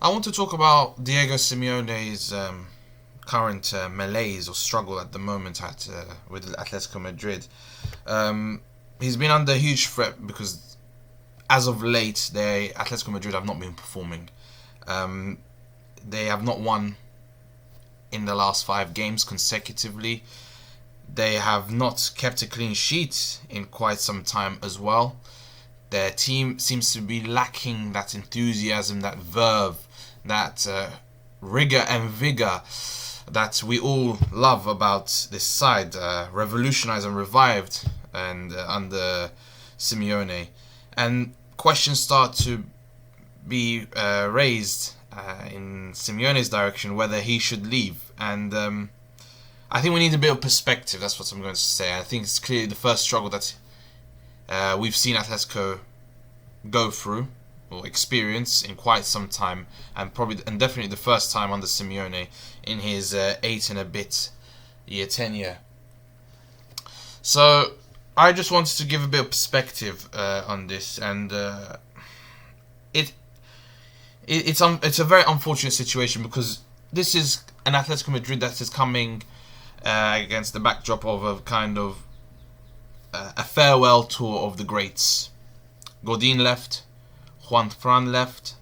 I want to talk about Diego Simeone's current malaise or struggle at the moment with Atletico Madrid. He's been under huge threat because, as of late, Atletico Madrid have not been performing. Um, they have not won in the last 5 games consecutively. They have not kept a clean sheet in quite some time as well. Their team seems to be lacking that enthusiasm, that verve, that rigor and vigor that we all love about this side, revolutionized and revived and under Simeone. And questions start to be raised in Simeone's direction whether he should leave. And I think we need a bit of perspective. That's what I'm going to say. I think it's clearly the first struggle that we've seen Atletico go through or experience in quite some time, and definitely the first time under Simeone in his 8 and a bit year tenure. So I just wanted to give a bit of perspective on this, and it's a very unfortunate situation because this is an Atletico Madrid that is coming against the backdrop of a kind of a farewell tour of the greats. Godin left, Juan Fran left,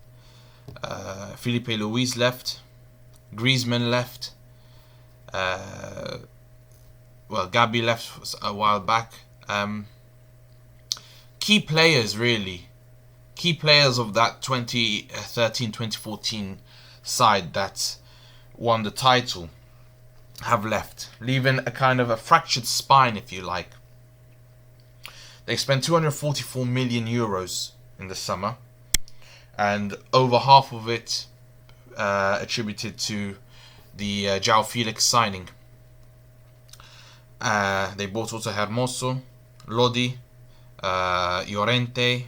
Felipe Luis left, Griezmann left, Gabi left a while back. Key players, really. Key players of that 2013-2014 side that won the title have left, leaving a kind of a fractured spine, if you like. They spent 244 million euros in the summer, and over half of it attributed to the João Felix signing. They bought also Hermoso, Lodi, Llorente,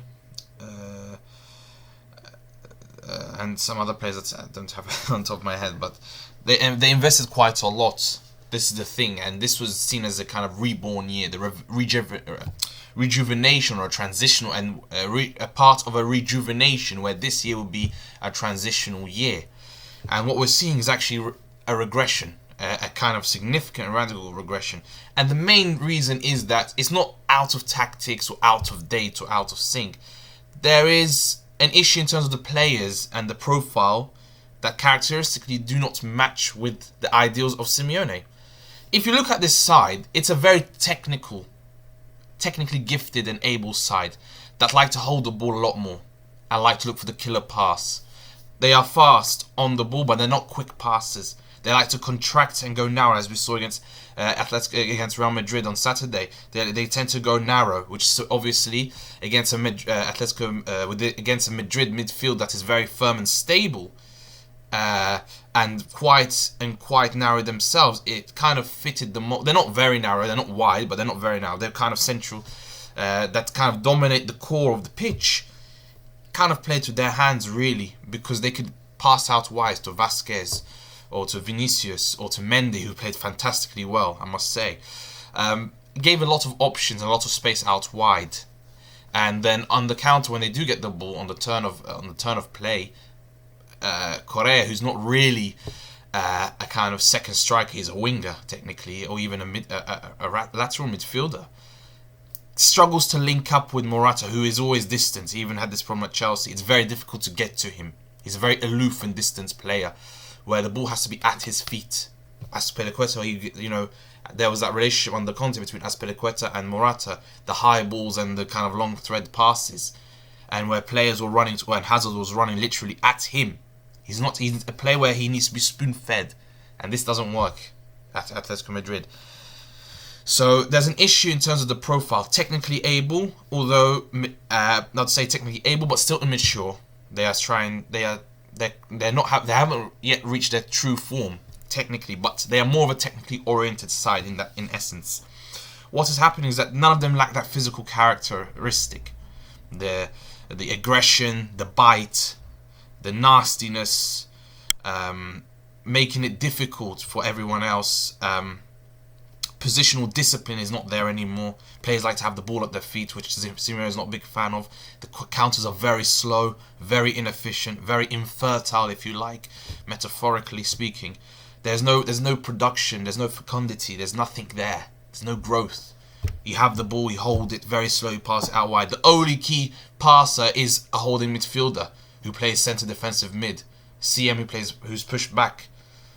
and some other players that I don't have on top of my head, but they invested quite a lot. This is the thing, and this was seen as a kind of reborn year, the rejuvenation or transitional, and a part of a rejuvenation where this year will be a transitional year. And what we're seeing is actually a regression, a kind of significant radical regression. And the main reason is that it's not out of tactics or out of date or out of sync. There is an issue in terms of the players and the profile that characteristically do not match with the ideals of Simeone. If you look at this side, it's a very technically gifted and able side that like to hold the ball a lot more and like to look for the killer pass. They are fast on the ball, but they're not quick passers. They like to contract and go narrow, as we saw against against Real Madrid on Saturday. They tend to go narrow, which is obviously against against a Madrid midfield that is very firm and stable. And quite narrow themselves. It kind of fitted the They're not very narrow, they're not wide, but they're not very narrow. They're kind of central, that kind of dominate the core of the pitch. Kind of played to their hands, really, because they could pass out wide to Vasquez or to Vinicius or to Mendy, who played fantastically well, I must say. Gave a lot of options and a lot of space out wide, and then on the counter, when they do get the ball on the turn of play, Correa, who's not really a kind of second striker, he's a winger technically, or even a lateral midfielder, struggles to link up with Morata, who is always distant. He even had this problem at Chelsea. It's very difficult to get to him. He's a very aloof and distant player, where the ball has to be at his feet. Azpilicueta, there was that relationship on the continent between Azpilicueta and Morata, the high balls and the kind of long thread passes, and where players were running and Hazard was running literally at him. He's a player where he needs to be spoon-fed, and this doesn't work at Atletico Madrid. So there's an issue in terms of the profile. Technically able, although not to say technically able, but still immature. They haven't yet reached their true form technically, but they are more of a technically oriented side in essence. What is happening is that none of them lack that physical characteristic, the aggression, the bite, the nastiness, making it difficult for everyone else positional discipline is not there anymore. Players like to have the ball at their feet, which Simeone is not a big fan of. The counters are very slow, very inefficient, very infertile, if you like, metaphorically speaking. There's no production, there's no fecundity, there's nothing there. There's no growth. You have the ball, you hold it very slowly, pass it out wide. The only key passer is a holding midfielder who plays centre defensive mid. CM who's pushed back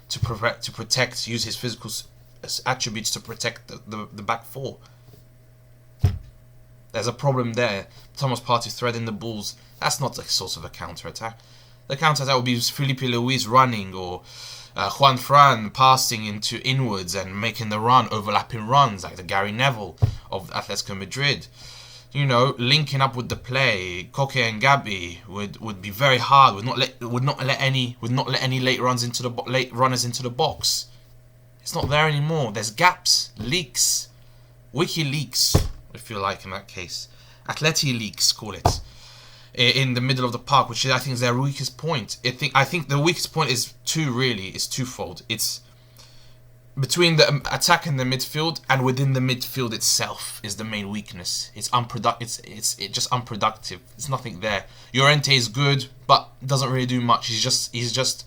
to protect, use his physical attributes to protect the back four. There's a problem there. Thomas Partey threading the balls. That's not the source of a counter-attack. The counter-attack would be Filipe Luis running, or Juan Fran passing into inwards and making the run, overlapping runs like the Gary Neville of Atletico Madrid. You know, linking up with the play. Koke and Gabi would be very hard. Would not let any late runners into the box. It's not there anymore. There's gaps, leaks, WikiLeaks, if you like, in that case. Atleti leaks, call it, in the middle of the park, which I think is their weakest point. I think the weakest point is twofold. It's between the attack and the midfield, and within the midfield itself is the main weakness. It's just unproductive. It's nothing there. Llorente is good, but doesn't really do much. He's just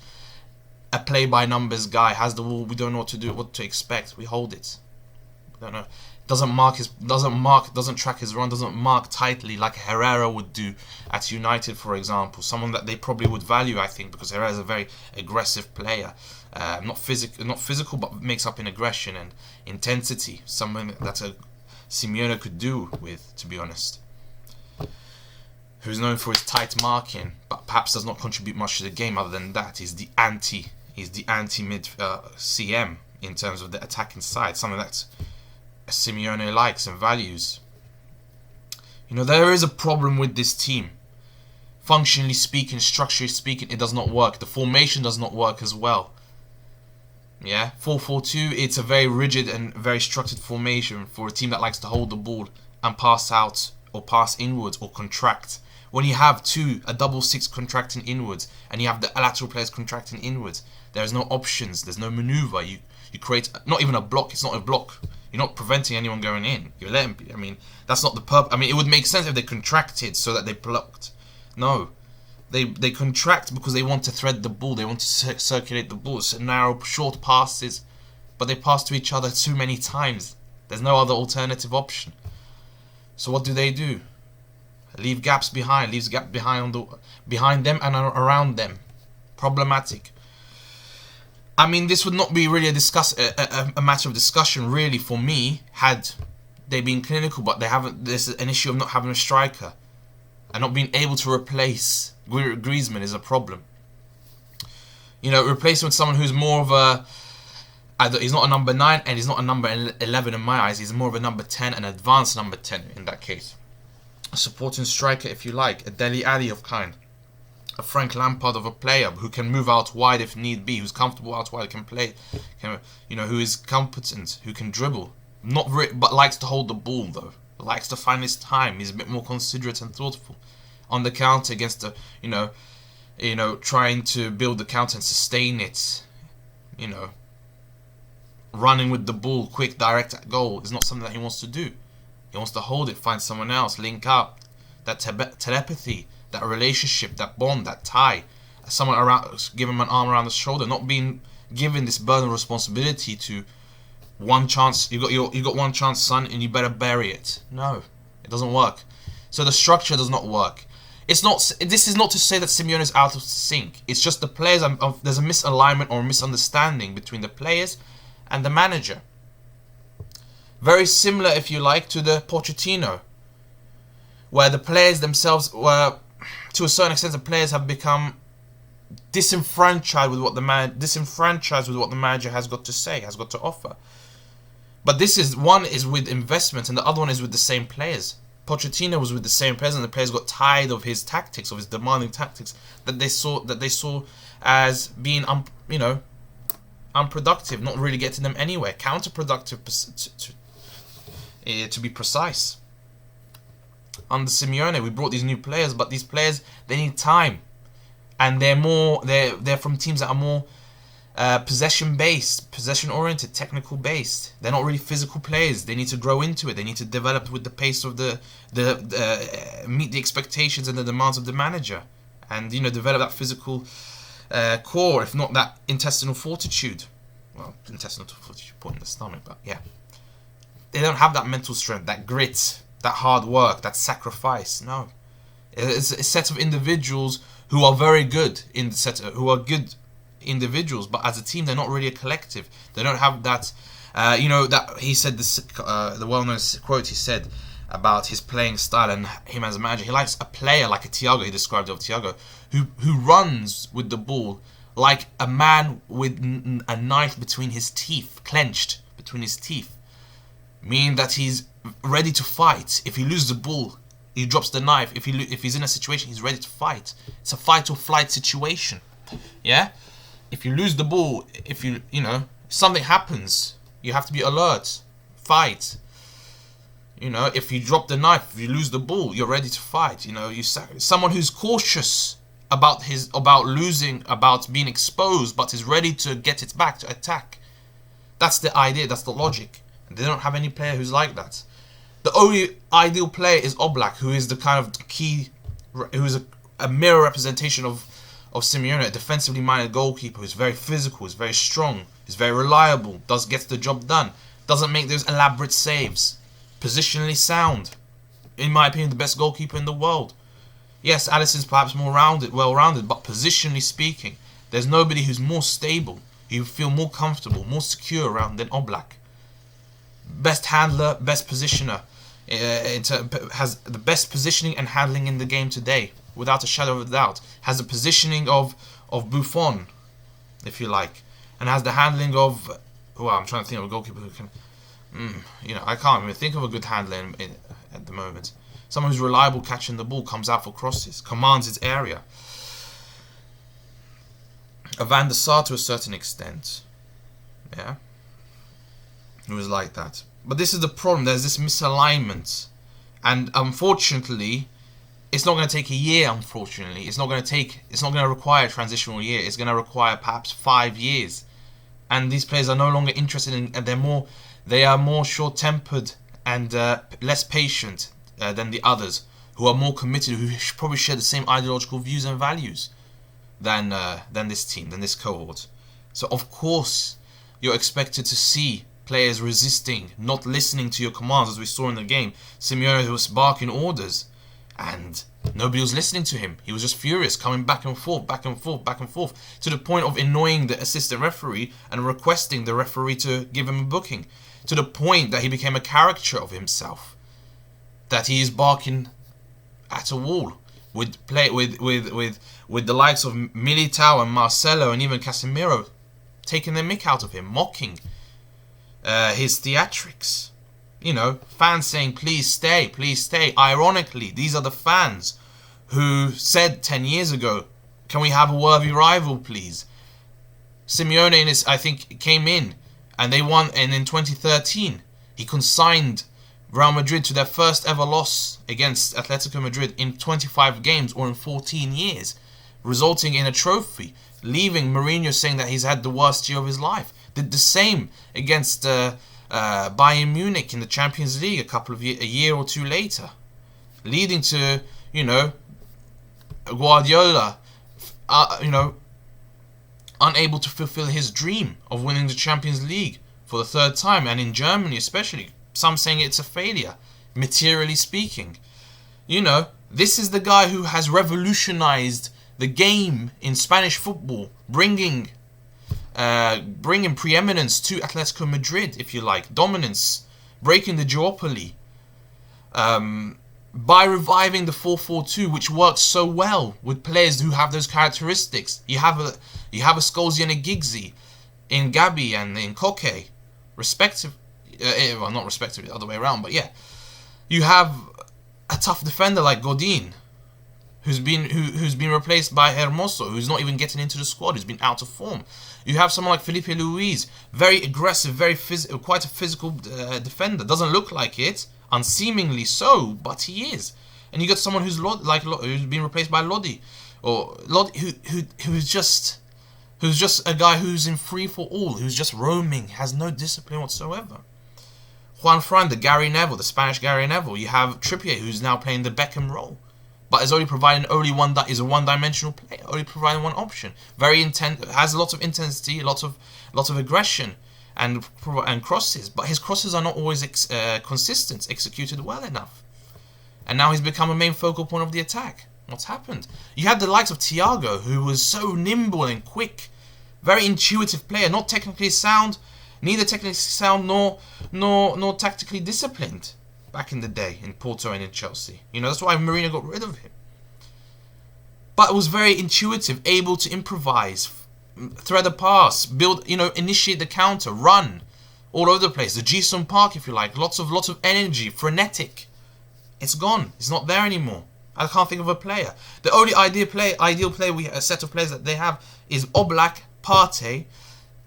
a play by numbers guy. Has the ball, we don't know what to expect. We hold it. We don't know. Doesn't track his run, doesn't mark tightly like Herrera would do at United, for example. Someone that they probably would value, I think, because Herrera is a very aggressive player. Not physical, but makes up in aggression and intensity. Someone that a Simeone could do with, to be honest. Who's known for his tight marking, but perhaps does not contribute much to the game. Other than that, he's the anti mid CM in terms of the attacking side. Something that Simeone likes and values. You know, there is a problem with this team. Functionally speaking, structurally speaking, it does not work. The formation does not work as well. Yeah, 4-4-2, it's a very rigid and very structured formation for a team that likes to hold the ball and pass out or pass inwards or contract. When you have a double six contracting inwards and you have the lateral players contracting inwards, there's no options, there's no maneuver. You create not even a block. It's not a block. You're not preventing anyone going in. You let them be. I mean, that's not the purpose. I mean, it would make sense if they contracted so that they blocked. No. They contract because they want to thread the ball. They want to circulate the ball. It's narrow, short passes. But they pass to each other too many times. There's no other alternative option. So what do? Leave gaps behind. Leaves gaps behind them and around them. Problematic. I mean, this would not be really a matter of discussion, really, for me, had they been clinical, but they haven't. There's an issue of not having a striker and not being able to replace Griezmann is a problem. You know, replacing with someone who's more of he's not a number 9 and he's not a number 11 in my eyes. He's more of a number 10, an advanced number 10 in that case. A supporting striker, if you like, a Dele Alli of kind. A Frank Lampard of a player who can move out wide if need be, who's comfortable out wide, can play, who is competent, who can dribble, but likes to hold the ball though, likes to find his time. He's a bit more considerate and thoughtful on the counter against trying to build the counter and sustain it. Running with the ball, quick, direct at goal is not something that he wants to do. He wants to hold it, find someone else, link up, that telepathy. That relationship, that bond, that tie, someone around, give him an arm around the shoulder, not being given this burden of responsibility to one chance. You got one chance, son, and you better bury it. No, it doesn't work. So the structure does not work. It's not. This is not to say that Simeone is out of sync. It's just the players. There's a misalignment or a misunderstanding between the players and the manager. Very similar, if you like, to the Pochettino, where the players themselves were. To a certain extent, the players have become disenfranchised with what the manager has got to say, has got to offer. But one is with investment, and the other one is with the same players. Pochettino was with the same players, and the players got tired of his tactics, of his demanding tactics that they saw as being unproductive, not really getting them anywhere, counterproductive to be precise. Under Simeone, we brought these new players, but these players, they need time, and they're from teams that are more possession-based, possession-oriented, technical-based. They're not really physical players. They need to grow into it. They need to develop with the pace of meet the expectations and the demands of the manager, and develop that physical core, if not that intestinal fortitude. Well, intestinal fortitude, point in the stomach, but yeah, they don't have that mental strength, that grit, that hard work, that sacrifice. No, it's a set of individuals who are very good in the set, who are good individuals, but as a team they're not really a collective. They don't have that that he said this the well-known quote he said about his playing style and him as a manager. He likes a player like a Thiago. He described it of Thiago, who runs with the ball like a man with a knife between his teeth, clenched between his teeth, meaning that he's ready to fight. If he loses the ball, he drops the knife. If he's in a situation, he's ready to fight. It's a fight or flight situation. Yeah. If you lose the ball, if something happens, you have to be alert, fight. If you drop the knife, if you lose the ball, you're ready to fight. Someone who's cautious about losing, about being exposed, but is ready to get it back, to attack. That's the idea. That's the logic. And they don't have any player who's like that. The only ideal player is Oblak, who is the kind of key, who is a mirror representation of Simeone, a defensively minded goalkeeper who's very physical, who's very strong, who's very reliable, gets the job done, doesn't make those elaborate saves, positionally sound. In my opinion, the best goalkeeper in the world. Yes, Alisson's perhaps more well-rounded, but positionally speaking, there's nobody who's more stable, you feel more comfortable, more secure around than Oblak. Best handler, best positioner, has the best positioning and handling in the game today, without a shadow of a doubt. Has the positioning of Buffon, if you like, and has the handling of, I'm trying to think of a goalkeeper who can, I can't even think of a good handler at the moment. Someone who's reliable catching the ball, comes out for crosses, commands its area. A Van der Sar to a certain extent, yeah, who was like that. But this is the problem. There's this misalignment, and unfortunately, it's not going to take a year. Unfortunately, it's not going to require a transitional year. It's going to require perhaps 5 years, and these players are no longer interested in, and they are more short-tempered and less patient than the others, who are more committed, who probably share the same ideological views and values than this team, than this cohort. So of course, you're expected to see players resisting, not listening to your commands, as we saw in the game. Simeone was barking orders, and nobody was listening to him. He was just furious, coming back and forth, to the point of annoying the assistant referee and requesting the referee to give him a booking, to the point that he became a caricature of himself, that he is barking at a wall with the likes of Militao and Marcelo and even Casemiro taking the mick out of him, mocking his theatrics. Fans saying, please stay, please stay. Ironically, these are the fans who said 10 years ago, can we have a worthy rival, please? Simeone, I think, came in and they won, and in 2013, he consigned Real Madrid to their first ever loss against Atletico Madrid in 25 games or in 14 years, resulting in a trophy, leaving Mourinho saying that he's had the worst year of his life. Did the same against Bayern Munich in the Champions League a year or two later, leading to Guardiola unable to fulfill his dream of winning the Champions League for the third time, and in Germany especially, some saying it's a failure, materially speaking. This is the guy who has revolutionized the game in Spanish football, bringing preeminence to Atletico Madrid, if you like, dominance, breaking the duopoly, by reviving the 4-4-2, which works so well with players who have those characteristics. You have a Scolzi and a Giggsy in Gabi and in Koke, not respectively, the other way around, but yeah. You have a tough defender like Godin, who's been replaced by Hermoso, who's not even getting into the squad, who's been out of form. You have someone like Felipe Luis, very aggressive, quite a physical defender. Doesn't look like it, unseemingly so, but he is. And you got someone who's been replaced by Lodi, or Lodi, who's just who's just a guy who's in free for all, who's just roaming, has no discipline whatsoever. Juan Fran, the Gary Neville, the Spanish Gary Neville. You have Trippier, who's now playing the Beckham role, but is only providing is a one-dimensional player, only providing one option. Very intense, has lots of intensity, lots of aggression, and crosses. But his crosses are not always consistent, executed well enough. And now he's become a main focal point of the attack. What's happened? You had the likes of Thiago, who was so nimble and quick, very intuitive player, not technically sound, neither technically sound nor tactically disciplined back in the day in Porto and in Chelsea. You know, that's why Mourinho got rid of him. But it was very intuitive, able to improvise, thread a pass, build, initiate the counter, run all over the place. The Ji-sung Park, if you like, lots of energy, frenetic. It's gone. It's not there anymore. I can't think of a player. The only ideal player a set of players that they have is Oblak, Partey,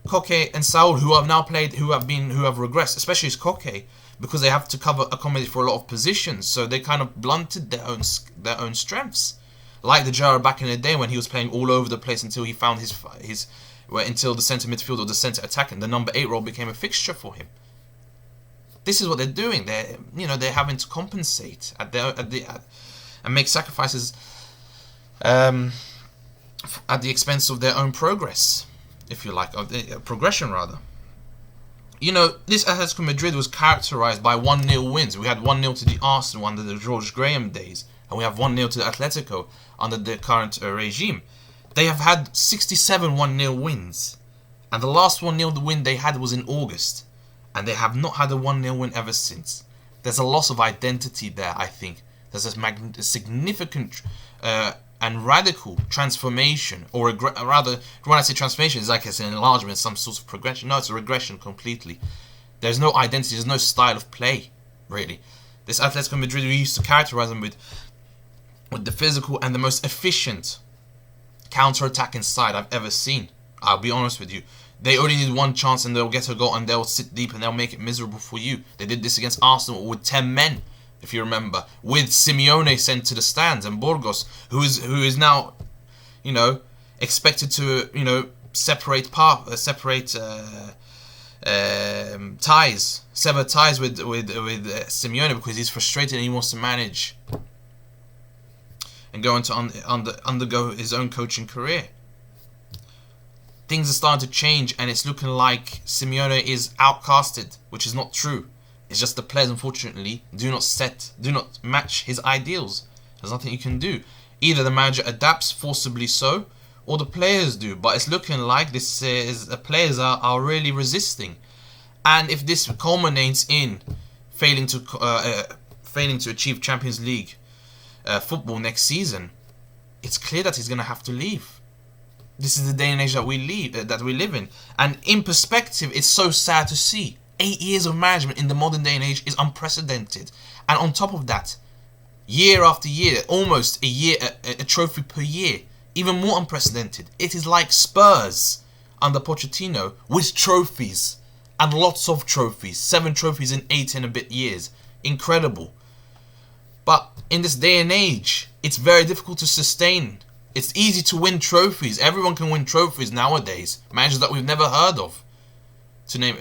Koke, and Saul, who have now played, who have regressed, especially Koke, because they have to accommodate for a lot of positions. So they kind of blunted their own strengths, like the Gerrard back in the day when he was playing all over the place until he found until the centre midfield or the centre attack, and the number 8 role became a fixture for him. This is what they're doing. They're having to compensate and make sacrifices at the expense of their own progress, if you like, of the progression rather. This Atletico Madrid was characterised by 1-0 wins. We had 1-0 to the Arsenal under the George Graham days, and we have 1-0 to the Atletico under the current regime. They have had 67 1-0 wins, and the last 1-0 win they had was in August, and they have not had a 1-0 win ever since. There's a loss of identity there, I think. There's a significant and radical transformation, or rather, when I say transformation, it's like it's an enlargement, some sort of progression. No, it's a regression completely. There's no identity, there's no style of play, really. This Atletico Madrid, we used to characterize them with the physical and the most efficient counter-attacking side I've ever seen. I'll be honest with you. They only need one chance and they'll get a goal and they'll sit deep and they'll make it miserable for you. They did this against Arsenal with 10 men, if you remember, with Simeone sent to the stands and Burgos, who is now, expected to, sever ties with Simeone because he's frustrated and he wants to manage and go on to undergo his own coaching career. Things are starting to change and it's looking like Simeone is outcasted, which is not true. It's just the players, unfortunately, do not match his ideals. There's nothing you can do. Either the manager adapts forcibly so, or the players do. But it's looking like the players are really resisting. And if this culminates in failing to achieve Champions League football next season, it's clear that he's going to have to leave. This is the day and age that we live in. And in perspective, it's so sad to see. 8 years of management in the modern day and age is unprecedented. And on top of that, year after year, almost a trophy per year, even more unprecedented. It is like Spurs under Pochettino with trophies and lots of trophies. 7 trophies in 8 and a bit years. Incredible. But in this day and age, it's very difficult to sustain. It's easy to win trophies. Everyone can win trophies nowadays. Managers that we've never heard of. To name,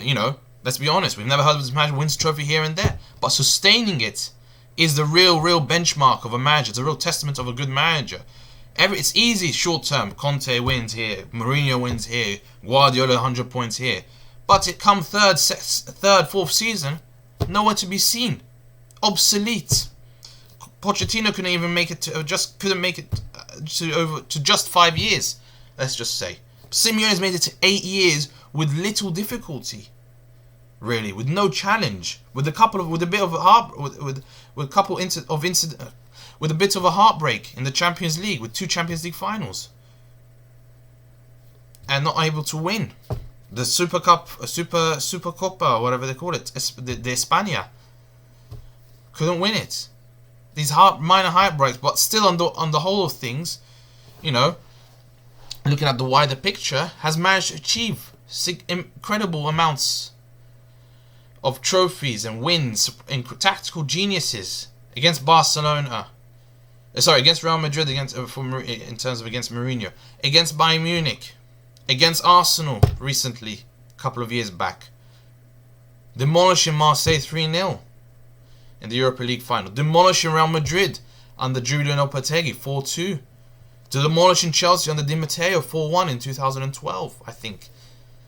let's be honest, we've never heard of this manager wins trophy here and there. But sustaining it is the real benchmark of a manager. It's a real testament of a good manager. It's easy short term. Conte wins here, Mourinho wins here, Guardiola 100 points here. But it come third, fourth season, nowhere to be seen. Obsolete. Pochettino couldn't even make it to just 5 years. Let's just say Simeone has made it to 8 years with little difficulty, really, with no challenge, with a bit of a heartbreak in the Champions League, with 2 Champions League finals, and not able to win the Super Cup, Super Copa, whatever they call it, the España. Couldn't win it. These minor heartbreaks, but still on the whole of things, looking at the wider picture, has managed to achieve incredible amounts of trophies and wins in tactical geniuses against Barcelona. Against Real Madrid, in terms of against Mourinho, against Bayern Munich, against Arsenal recently, a couple of years back. Demolishing Marseille 3-0 in the Europa League final. Demolishing Real Madrid under Julian Lopetegui 4-2. Demolishing Chelsea under Di Matteo 4-1 in 2012, I think.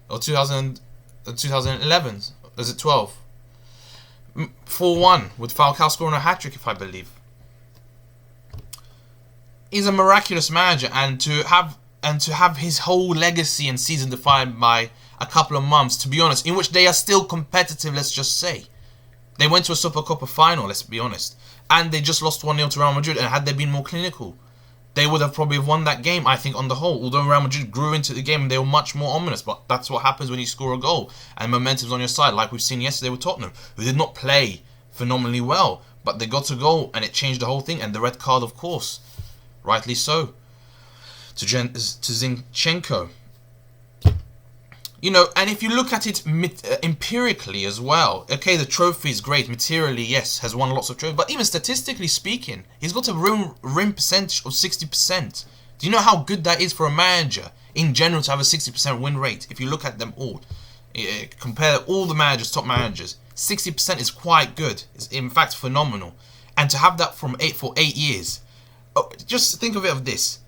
Or 2011. Is it 12? 4-1 with Falcao scoring a hat-trick, if I believe. He's a miraculous manager, and to have his whole legacy and season defined by a couple of months, to be honest, in which they are still competitive, let's just say. They went to a Supercopa final, let's be honest, and they just lost 1-0 to Real Madrid, and had they been more clinical, they would have probably won that game, I think, on the whole. Although Real Madrid grew into the game and they were much more ominous, but that's what happens when you score a goal and momentum's on your side, like we've seen yesterday with Tottenham, who did not play phenomenally well, but they got a goal and it changed the whole thing. And the red card, of course, rightly so, to Zinchenko. You know, and if you look at it empirically as well, okay, the trophy is great. Materially, yes, has won lots of trophies. But even statistically speaking, he's got a rim percentage of 60%. Do you know how good that is for a manager in general to have a 60% win rate? If you look at them all, compare all the managers, top managers, 60% is quite good. It's in fact phenomenal. And to have that for 8 years, just think of this.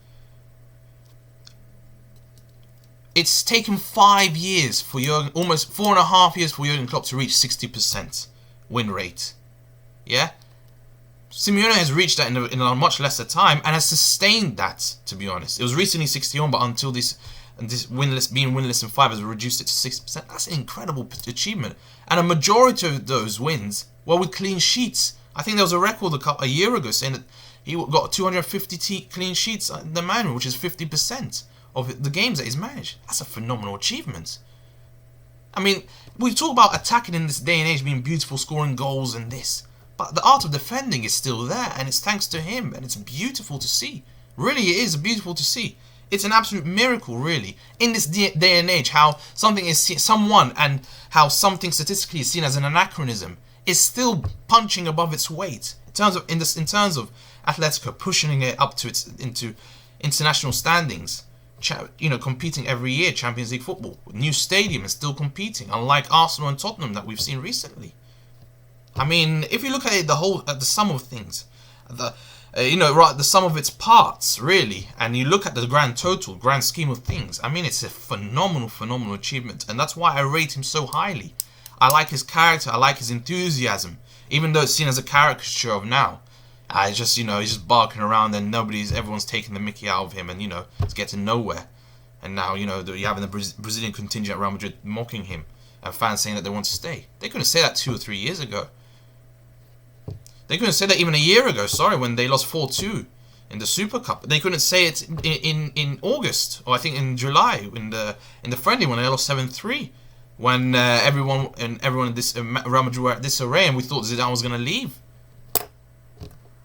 It's taken 5 years for Jurgen, almost 4.5 years for Jurgen Klopp to reach 60% win rate. Yeah? Simeone has reached that in a much lesser time and has sustained that, to be honest. It was recently 61, but until this being winless in 5 has reduced it to 60%. That's an incredible achievement. And a majority of those wins were with clean sheets. I think there was a record a year ago saying that he got 250 clean sheets in the manual, which is 50% of the games that he's managed. That's a phenomenal achievement. I mean, we talk about attacking in this day and age being beautiful, scoring goals and this, but the art of defending is still there, and it's thanks to him, and it's beautiful to see. Really, it is beautiful to see. It's an absolute miracle, really, in this day and age, how something and how something statistically is seen as an anachronism is still punching above its weight in terms of Atletico pushing it up to into international standings. Competing every year, Champions League football, new stadium, and still competing, unlike Arsenal and Tottenham that we've seen recently. I mean, if you look at it, the sum of things, the sum of its parts, really, and you look at the grand scheme of things, I mean, it's a phenomenal achievement, and that's why I rate him so highly. I like his character, I like his enthusiasm, even though it's seen as a caricature of now. He's just barking around and everyone's taking the mickey out of him, and, it's getting nowhere. And now, you're having the Brazilian contingent at Real Madrid mocking him, and fans saying that they want to stay. They couldn't say that 2 or 3 years ago. They couldn't say that even a year ago, when they lost 4-2 in the Super Cup. They couldn't say it in August, or I think in July, in the friendly when they lost 7-3. When everyone in this Real Madrid were at disarray, and we thought Zidane was going to leave.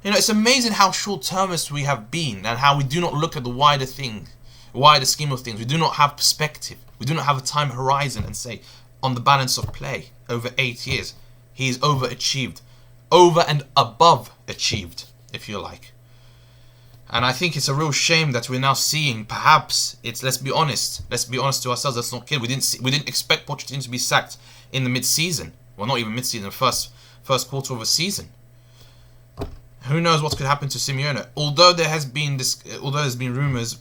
It's amazing how short-termist we have been, and how we do not look at the wider scheme of things. We do not have perspective. We do not have a time horizon and say, on the balance of play, over 8 years, he's overachieved. Over and above achieved, if you like. And I think it's a real shame that we're now seeing, perhaps, let's be honest to ourselves, let's not kid. We didn't expect Pochettino to be sacked in the mid-season. Well, not even mid-season, first quarter of a season. Who knows what could happen to Simeone? Although there's been rumours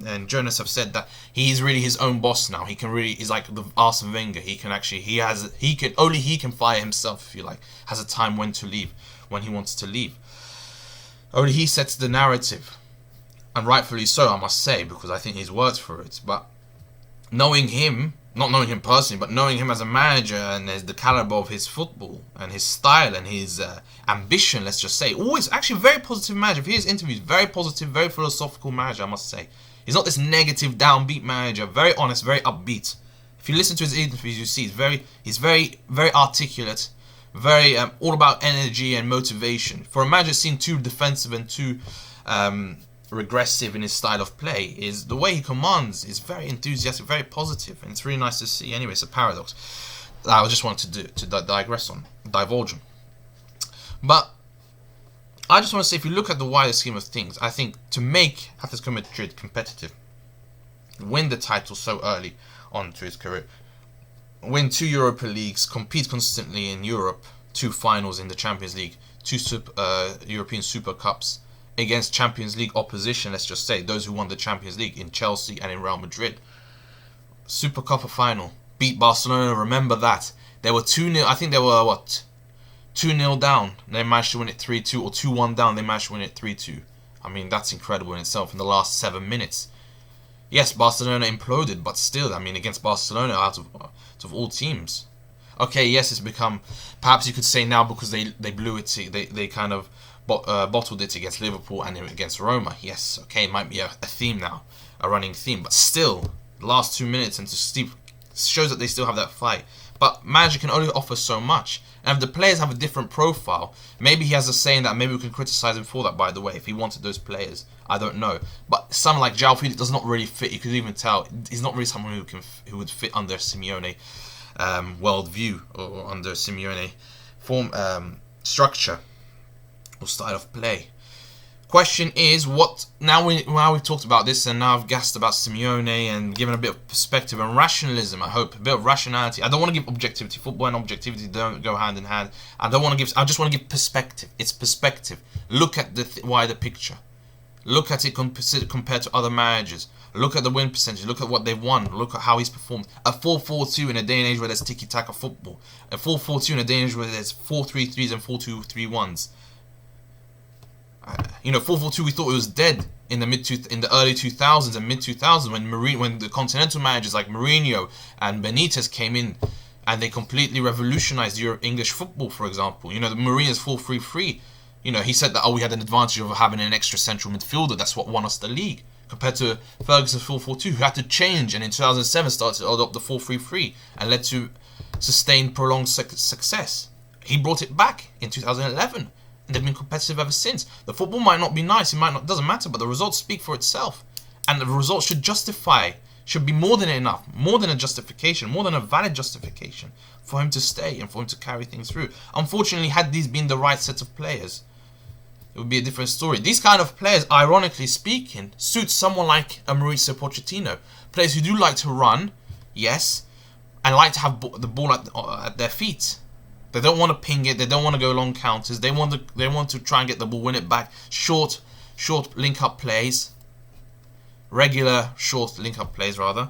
and journalists have said that he's really his own boss now. He's like the Arsene Wenger. He can fire himself, if you like. Has a time when he wants to leave. Only he sets the narrative, and rightfully so, I must say, because I think he's words for it. But knowing him, not knowing him personally, but knowing him as a manager and the caliber of his football and his style and his ambition, let's just say, always actually very positive manager. If he hears interviews, very positive, very philosophical manager, I must say. He's not this negative, downbeat manager. Very honest, very upbeat. If you listen to his interviews, you see he's very articulate, very all about energy and motivation. For a manager seem too defensive and too regressive in his style of play, is the way he commands is very enthusiastic, very positive, and it's really nice to see. Anyway, it's a paradox that I just wanted to divulge on. But I just want to say, if you look at the wider scheme of things, I think to make Atletico Madrid competitive, win the title so early on to his career. Win 2 Europa Leagues, compete consistently in Europe, 2 finals in the Champions League, 2 European Super Cups against Champions League opposition, let's just say, those who won the Champions League in Chelsea and in Real Madrid. Super Cup final, beat Barcelona, remember that. They were 2-0, I think they were, 2-0 down, they managed to win it 3-2, or 2-1 down, they managed to win it 3-2. I mean, that's incredible in itself in the last 7 minutes. Yes, Barcelona imploded, but still, I mean, against Barcelona, out of all teams. Okay, yes, it's become, perhaps you could say now because they blew it, they kind of bottled it against Liverpool and against Roma. Yes, okay, it might be a theme now, a running theme, but still, the last 2 minutes and to Steve shows that they still have that fight. But manager can only offer so much. And if the players have a different profile, maybe he has a saying that maybe we can criticize him for that, by the way, if he wanted those players. I don't know. But someone like João Felix does not really fit. You could even tell he's not really someone who would fit under Simeone worldview or under Simeone form structure or style of play. Question is, what now we've talked about this and now I've gassed about Simeone and given a bit of perspective and rationalism, I hope, a bit of rationality. I don't want to give objectivity. Football and objectivity don't go hand in hand. I just want to give perspective. It's perspective. Look at the wider picture. Look at it compared to other managers. Look at the win percentage. Look at what they've won. Look at how he's performed. A 4-4-2 in a day and age where there's tiki-taka football. A 4-4-2 in a day and age where there's 4-3-3s and 4-2-3-1s. 4-4-2 we thought it was dead in the early 2000s and mid 2000s when the continental managers like Mourinho and Benitez came in and they completely revolutionized English football. For example, the Mourinho's 4-3-3. He said that we had an advantage of having an extra central midfielder. That's what won us the league compared to Ferguson's 4-4-2, who had to change and in 2007 started to adopt the 4-3-3 and led to sustained prolonged success. He brought it back in 2011. They've been competitive ever since. The football might not be nice, doesn't matter, but the results speak for itself. And the results should be more than enough, more than a justification, more than a valid justification for him to stay and for him to carry things through. Unfortunately, had these been the right set of players, it would be a different story. These kind of players, ironically speaking, suit someone like a Mauricio Pochettino. Players who do like to run, yes, and like to have the ball at their feet. They don't want to ping it. They don't want to go long counters. They want to try and get the ball, win it back. Short link-up plays. Regular short link-up plays, rather.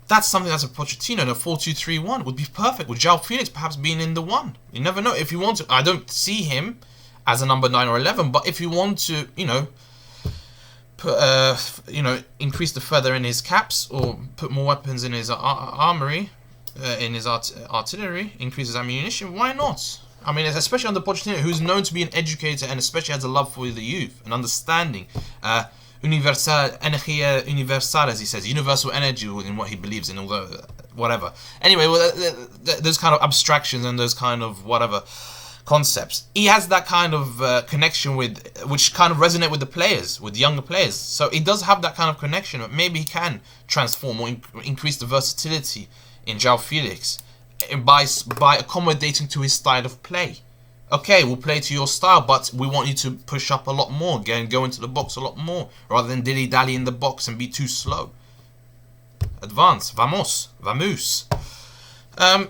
That's something that's a Pochettino. And a 4-2-3-1 would be perfect, with João Felix perhaps being in the 1. You never know. If you want to, I don't see him as a number 9 or 11, but if you want to, increase the feather in his caps or put more weapons in his armory, in his artillery, increases ammunition, why not? I mean, especially under Pochettino, who's known to be an educator and especially has a love for the youth, an understanding, energía universal, as he says, universal energy in what he believes in, although whatever. Anyway, those kind of abstractions and those kind of whatever concepts, he has that kind of connection with, which kind of resonate with the players, with younger players. So he does have that kind of connection, but maybe he can transform or increase the versatility in João Felix by accommodating to his style of play. Okay, we'll play to your style, but we want you to push up a lot more, go into the box a lot more, rather than dilly-dally in the box and be too slow. Advance, vamos.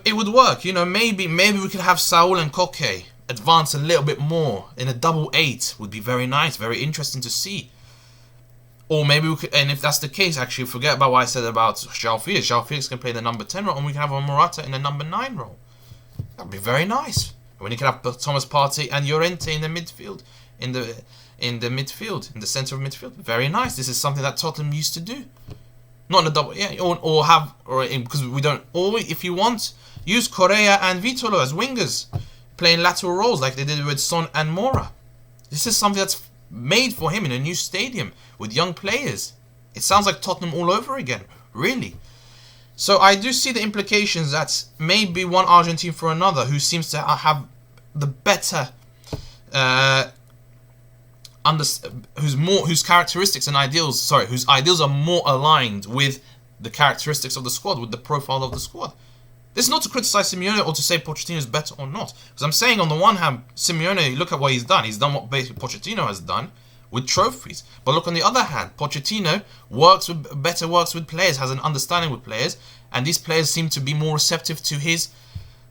It would work, maybe we could have Saul and Koke advance a little bit more in a double 8 would be very nice, very interesting to see. Or maybe we could, and if that's the case, actually, forget about what I said about João Felix. João Felix can play the number 10 role, and we can have a Morata in the number 9 role. That would be very nice. And when you can have Thomas Partey and Llorente in the midfield, in the centre of midfield, very nice. This is something that Tottenham used to do. Not in a double, because we don't. Or if you want, use Correa and Vitolo as wingers, playing lateral roles like they did with Son and Mora. This is something that's made for him in a new stadium with young players. It sounds like Tottenham all over again, really. So I do see the implications that maybe one Argentine for another who seems to have the better, whose characteristics and ideals, whose ideals are more aligned with the characteristics of the squad, with the profile of the squad. This is not to criticize Simeone or to say Pochettino is better or not. Because I'm saying on the one hand, Simeone, look at what he's done. He's done what basically Pochettino has done with trophies. But look, on the other hand, Pochettino works with players, has an understanding with players, and these players seem to be more receptive to his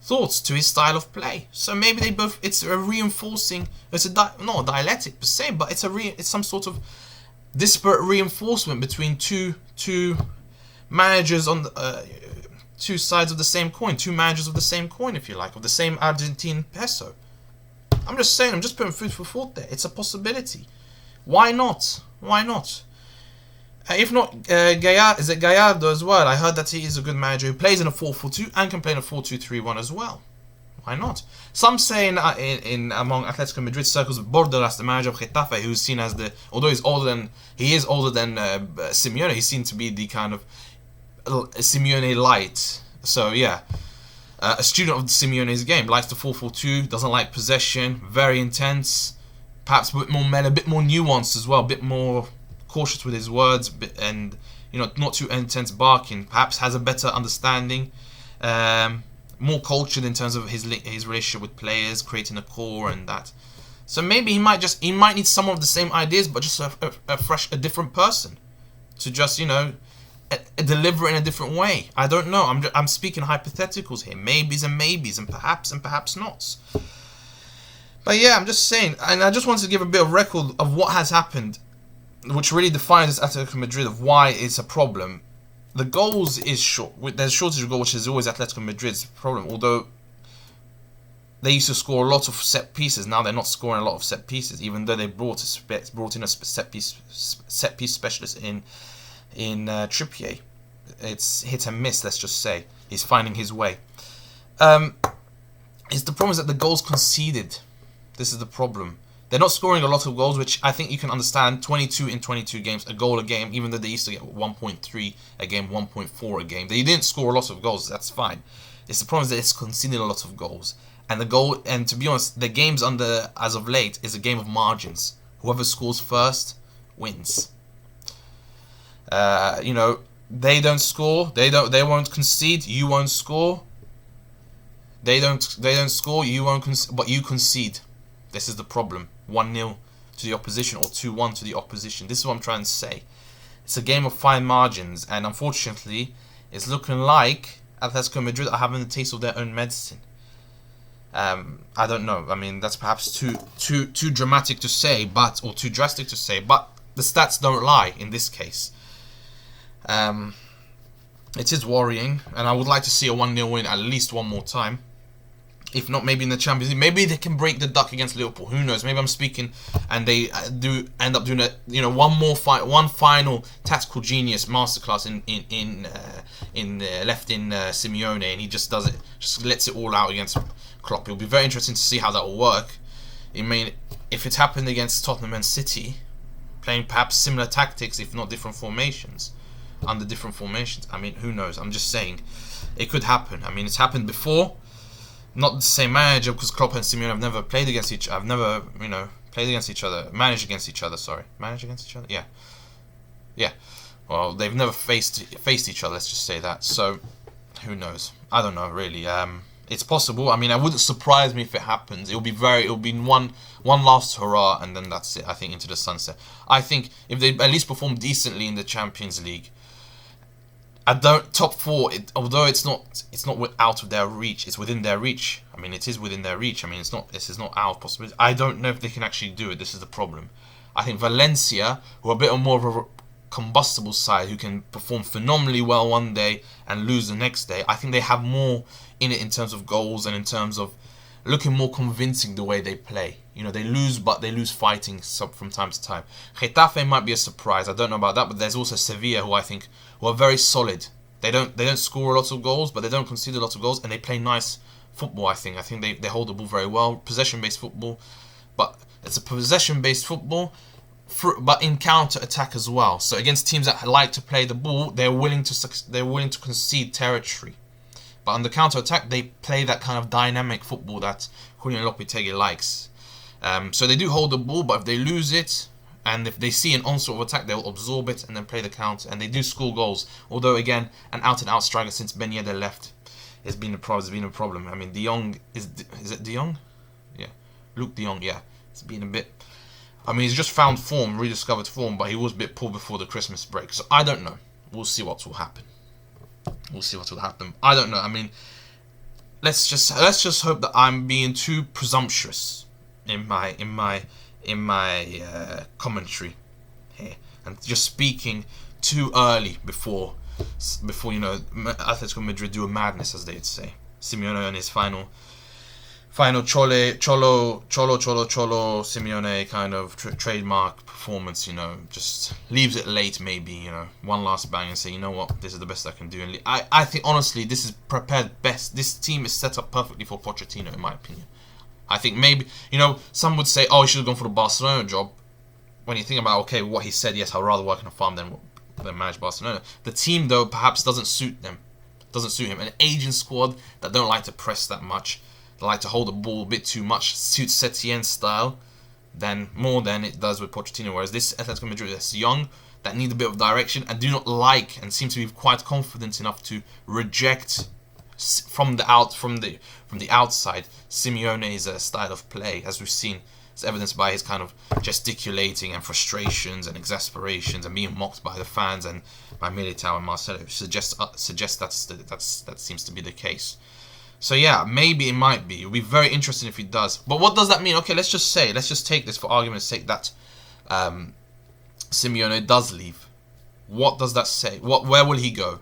thoughts, to his style of play. So maybe they both, it's a reinforcing, it's not a dialectic per se, but it's some sort of disparate reinforcement between two managers on the, two sides of the same coin, two managers of the same coin, if you like, of the same Argentine peso. I'm just saying, I'm just putting food for thought there. It's a possibility. Why not? Why not? If not, Gallardo as well? I heard that he is a good manager who plays in a 4-4-2 and can play in a 4-2-3-1 as well. Why not? Some say in among Atletico Madrid circles, Bordelas, the manager of Getafe, who's seen as the, although he is older than Simeone, he's seen to be the kind of Simeone light. So yeah, a student of Simeone's game, likes the 4-4-2, doesn't like possession, very intense, perhaps a bit more meta, a bit more nuanced as well, a bit more cautious with his words, and not too intense barking. Perhaps has a better understanding, more cultured in terms of his relationship with players, creating a core and that. So maybe he might need some of the same ideas, but just a different person to just deliver in a different way. I don't know. I'm speaking hypotheticals here, maybes and perhaps nots. But yeah, I'm just saying, and I just wanted to give a bit of record of what has happened, which really defines Atletico Madrid, of why it's a problem. The goals is short. There's a shortage of goals, which is always Atletico Madrid's problem. Although they used to score a lot of set pieces, now they're not scoring a lot of set pieces, even though they brought in a set piece specialist in Trippier. It's hit and miss, let's just say. He's finding his way. The problem is that the goals conceded. This is the problem. They're not scoring a lot of goals, which I think you can understand. 22 in 22 games, a goal a game, even though they used to get 1.3 a game, 1.4 a game. They didn't score a lot of goals, that's fine. It's the problem is that it's conceded a lot of goals. And to be honest, the games as of late, is a game of margins. Whoever scores first wins. They don't score, they won't concede, you won't score. They don't score, you won't concede, but you concede. This is the problem. 1-0 to the opposition or 2-1 to the opposition. This is what I'm trying to say. It's a game of fine margins, and unfortunately, it's looking like Atletico Madrid are having a taste of their own medicine. I don't know. I mean, that's perhaps too dramatic to say, or too drastic to say, but the stats don't lie in this case. It is worrying, and I would like to see a 1-0 win at least one more time. If not, maybe in the Champions League, maybe they can break the duck against Liverpool. Who knows? Maybe I'm speaking, and they do end up doing one final tactical genius masterclass left in Simeone, and he just does it, just lets it all out against Klopp. It'll be very interesting to see how that will work. I mean, if it's happened against Tottenham and City, playing perhaps similar tactics, if not different formations, under different formations. I mean, who knows? I'm just saying, it could happen. I mean, it's happened before. Not the same manager, because Klopp and Simeone have never played against each other. I've never, played against each other. Managed against each other, sorry. Managed against each other? Yeah. Yeah. Well, they've never faced each other, let's just say that. So, who knows? I don't know, really. It's possible. I mean, it wouldn't surprise me if it happens. It'll be one last hurrah, and then that's it, I think, into the sunset. I think if they at least perform decently in the Champions League, top four, although it's not out of their reach, it's within their reach. I mean, it is within their reach. I mean, this is not out of possibility. I don't know if they can actually do it. This is the problem. I think Valencia, who are a bit more of a combustible side, who can perform phenomenally well one day and lose the next day, I think they have more in it in terms of goals and in terms of looking more convincing the way they play. They lose, but they lose fighting from time to time. Getafe might be a surprise. I don't know about that, but there's also Sevilla, who I think are very solid. They don't score a lot of goals, but they don't concede a lot of goals, and they play nice football. I think they hold the ball very well, possession-based football, but it's a possession-based football, but in counter-attack as well. So against teams that like to play the ball, they're willing to concede territory. But on the counter-attack, they play that kind of dynamic football that Julian Lopetegui likes. So they do hold the ball, but if they lose it, and if they see an onslaught of attack, they'll absorb it and then play the counter. And they do score goals. Although, again, an out-and-out striker since Ben Yedder left has been a problem. I mean, De Jong, is it De Jong? Yeah. Luke De Jong, yeah. It's been a bit I mean, he's just found form, rediscovered form, but he was a bit poor before the Christmas break. So I don't know. We'll see what will happen. We'll see what will happen. I don't know. I mean, let's just hope that I'm being too presumptuous in my commentary here, and just speaking too early before Atletico Madrid do a madness, as they'd say. Simeone on his final Cholo Simeone kind of trademark performance, just leaves it late, maybe, one last bang and say, you know what, this is the best I can do. And I think, honestly, this is prepared best. This team is set up perfectly for Pochettino, in my opinion. I think maybe, some would say, oh, he should have gone for the Barcelona job. When you think about, okay, what he said, yes, I'd rather work in a farm than manage Barcelona. The team, though, perhaps doesn't suit them. Doesn't suit him. An aging squad that don't like to press that much. They like to hold the ball a bit too much. Suits Setien's style more than it does with Pochettino. Whereas this Atletico Madrid is young, that need a bit of direction, and do not like and seem to be quite confident enough to reject from the outside Simeone's style of play, as we've seen. It's evidenced by his kind of gesticulating and frustrations and exasperations and being mocked by the fans and by Militao and Marcelo, who suggests that seems to be the case. So yeah, maybe it might be. It'll be very interesting if he does. But what does that mean? Okay, let's just take this for argument's sake that Simeone does leave. What does that say? Where will he go?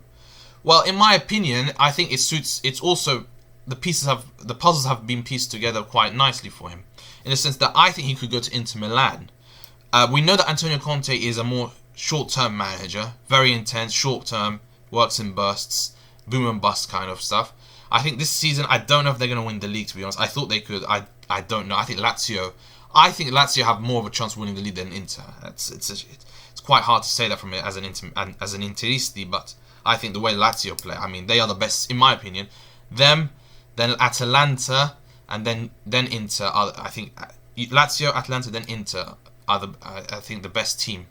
Well, in my opinion, I think it suits. It's also the puzzles have been pieced together quite nicely for him, in the sense that I think he could go to Inter Milan. We know that Antonio Conte is a more short-term manager, very intense, short-term, works in bursts, boom and bust kind of stuff. I think this season, I don't know if they're going to win the league, to be honest. I thought they could. I don't know. I think Lazio have more of a chance of winning the league than Inter. It's quite hard to say that from it as an Interisti, but I think the way Lazio play, I mean, they are the best, in my opinion. Them, then Atalanta, and then Inter are, I think, Lazio, Atalanta, then Inter are I think the best team.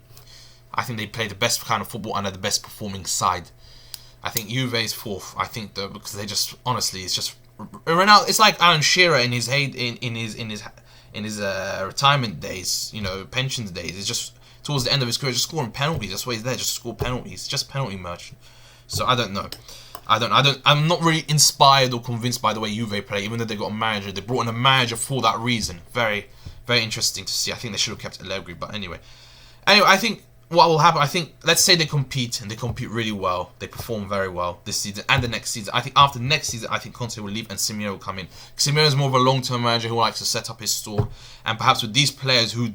I think they play the best kind of football and are the best performing side. I think Juve is fourth. I think because they just, honestly, it's just Ronaldo. It's like Alan Shearer in his retirement days, pensions days. It's just towards the end of his career, just scoring penalties. That's why he's there, just score penalties, just penalty merchant. So I don't know. I'm not really inspired or convinced by the way Juve play, even though they got a manager. They brought in a manager for that reason. Very, very interesting to see. I think they should have kept Allegri, but anyway, I think what will happen, I think, let's say they compete, and they compete really well. They perform very well this season and the next season. I think after next season, I think Conte will leave and Simeone will come in. Simeone is more of a long-term manager who likes to set up his stall, and perhaps with these players who have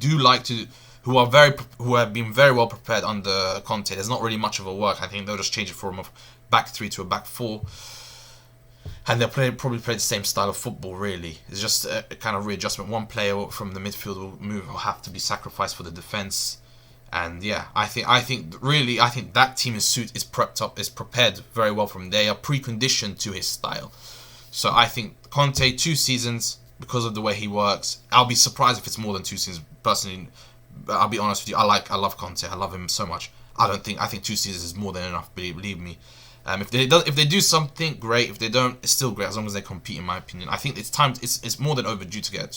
been very well prepared under Conte, there's not really much of a work. I think they'll just change it from a back three to a back four, and they'll probably play the same style of football. Really, it's just a kind of readjustment. One player from the midfield will have to be sacrificed for the defense. And yeah, I think that team is prepared very well from. They are preconditioned to his style. So I think Conte 2 seasons, because of the way he works. I'll be surprised if it's more than 2 seasons. Personally, I'll be honest with you. I love Conte. I love him so much. I think 2 seasons is more than enough. Believe me. If they do something, great. If they don't, it's still great as long as they compete. In my opinion, I think it's time. It's more than overdue to get a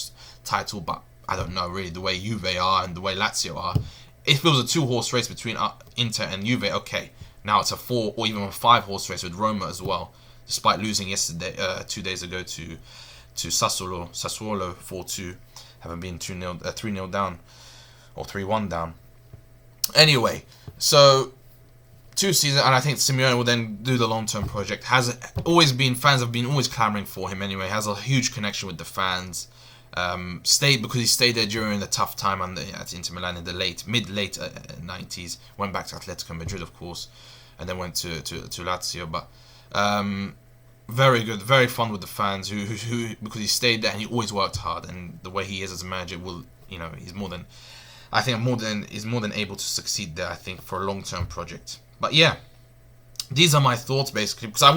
title. But I don't know really the way Juve are and the way Lazio are. If it was a 2-horse race between Inter and Juve, okay. Now it's a 4 or even a 5-horse race with Roma as well, despite losing yesterday, 2 days ago to Sassuolo 4-2, having been 3-0 down or 3-1 down. Anyway, so 2 seasons, and I think Simeone will then do the long-term project. Fans have been always clamoring for him anyway. Has a huge connection with the fans. Because he stayed there during the tough time at Inter Milan in the mid-late 90s. Went back to Atletico Madrid, of course, and then went to Lazio. But very good, very fun with the fans. Who because he stayed there and he always worked hard. And the way he is as a manager he's more than able to succeed there. I think for a long-term project. But yeah, these are my thoughts basically because I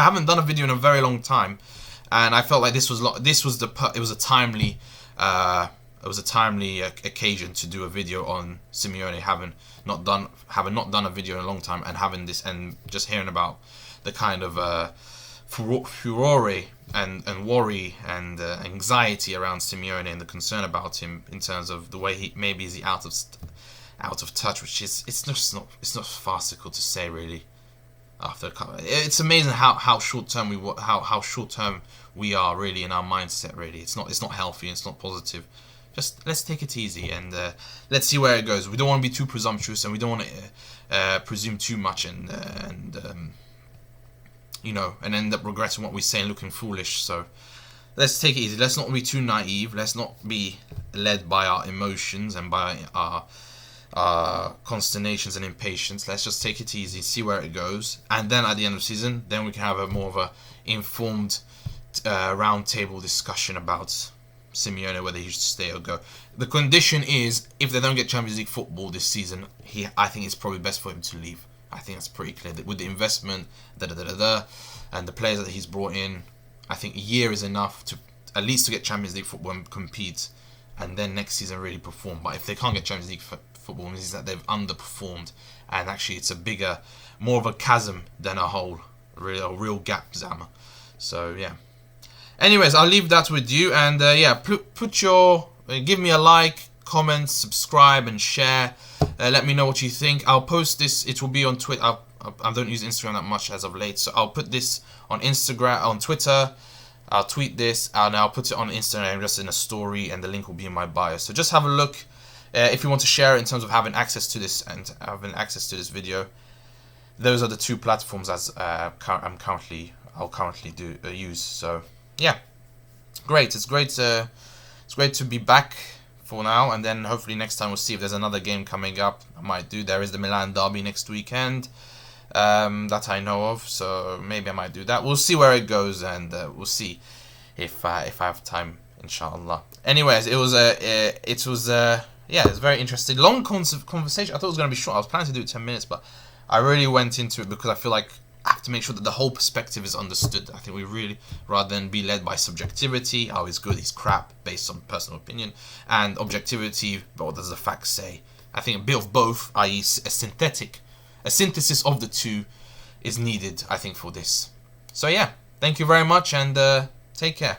haven't done a video in a very long time. And I felt like it was a timely occasion to do a video on Simeone, having not done a video in a long time, and having this and just hearing about the kind of furore and worry and anxiety around Simeone and the concern about him in terms of the way he maybe is he out of touch, which is it's not farcical to say really. After it's amazing how short term how short term we are really in our mindset. Really, it's not healthy. It's not positive. Just let's take it easy and let's see where it goes. We don't want to be too presumptuous and we don't want to presume too much and and end up regretting what we say and looking foolish. So let's take it easy. Let's not be too naive. Let's not be led by our emotions and by our consternations and impatience. Let's just take it easy, see where it goes, and then at the end of the season, then we can have a more of a informed round table discussion about Simeone, whether he should stay or go. The condition is if they don't get Champions League football this season, I think it's probably best for him to leave. I think that's pretty clear. With the investment, and the players that he's brought in, I think a year is enough to at least to get Champions League football and compete, and then next season really perform. But if they can't get Champions League football, it means that they've underperformed, and actually it's more of a chasm than a hole, really a real gap, Zama. So yeah. Anyways, I'll leave that with you, and give me a like, comment, subscribe, and share. Let me know what you think. I'll post this. It will be on Twitter. I don't use Instagram that much as of late, so I'll put this on Instagram, on Twitter. I'll tweet this, and I'll put it on Instagram just in a story, and the link will be in my bio. So just have a look if you want to share it in terms of having access to this and having access to this video. Those are the two platforms as I'll currently use. So yeah, great. It's great to be back for now, and then hopefully next time we'll see if there's another game coming up. I might do. There is the Milan derby next weekend that I know of, so maybe I might do that. We'll see where it goes, and we'll see if I have time, inshallah. Anyways, it was very interesting, long conversation. I thought it was going to be short. I was planning to do it 10 minutes, but I really went into it because I feel like I have to make sure that the whole perspective is understood. I think we really, rather than be led by subjectivity, oh, he's good, he's crap, based on personal opinion, and objectivity, but what does the facts say? I think a bit of both, i.e. a synthesis of the two is needed, I think, for this. So yeah, thank you very much, and take care.